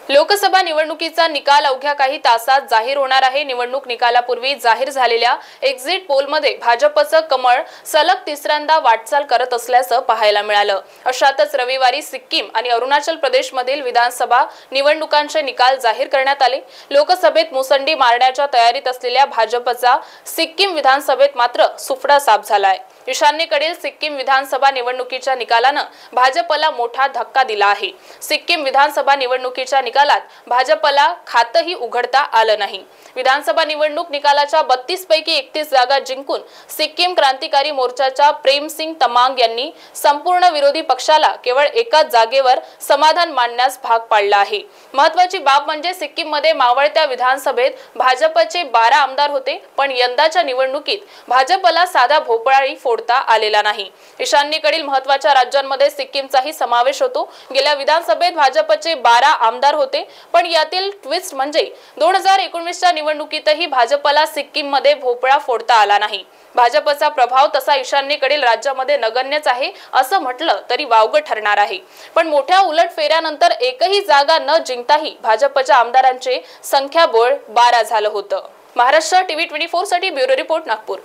लोकसभा निवडणुकीचा निकाल अवघ्या काही तासात जाहीर होणार आहे। निवडणूक निकालापूर्वी जाहीर झालेल्या एक्झिट पोलमध्ये भाजपचं कमळ सलग तिसऱ्यांदा वाटचाल करत असल्याचं पाहायला मिळालं। अशातच रविवारी सिक्कीम आणि अरुणाचल प्रदेशमधील विधानसभा निवडणुकांचे निकाल जाहीर करण्यात आले। लोकसभेत मुसंडी मारण्याच्या तयारीत असलेल्या भाजपचा सिक्कीम विधानसभेत मात्र सुफडा साफ झालाय। ईशान्येकडील सिक्कीम विधानसभा निवडणुकीच्या निकालानं भाजपला मोठा धक्का दिला आहे। सिक्कीम विधानसभा निवडणुकीच्या निकालात भाजपला खातही उघडता आलं नाही। विधानसभा निवडणूक निकालाच्या 32 पैकी 31 जागा जिंकून सिक्कीम क्रांतिकारी मोर्चाच्या प्रेमसिंग तमांग यांनी संपूर्ण विरोधी पक्षाला केवळ एकाच जागेवर समाधान मानण्यास भाग पाडला आहे। महत्त्वाची बाब म्हणजे सिक्कीममध्ये मावळत्या विधानसभेत भाजपचे 12 आमदार होते, पण यंदाच्या निवडणुकीत भाजपला साधा भोपळाही फोडता आलेला नाही। ईशान्येकडील महत्त्वाच्या राज्यांमध्ये सिक्कीमचाही समावेश होतो। गेल्या विधानसभेत भाजपचे 12 आमदार होते, पण यातील ट्विस्ट म्हणजे 2019च्या निवडणुकीतही भाजपला सिक्कीममध्ये भोपळा फोडता आला नाही। भाजपचा प्रभाव तसा ईशान्येकडील राज्यामध्ये नगण्यच आहे असं म्हटलं तरी वावगं ठरणार आहे। पण मोठ्या उलटफेऱ्यानंतर एकही जागा न जिंकताही भाजपच्या आमदारांचे संख्याबळ 12 झालं होतं। महाराष्ट्र टीव्ही 24 साठी ब्युरो रिपोर्ट, नागपूर।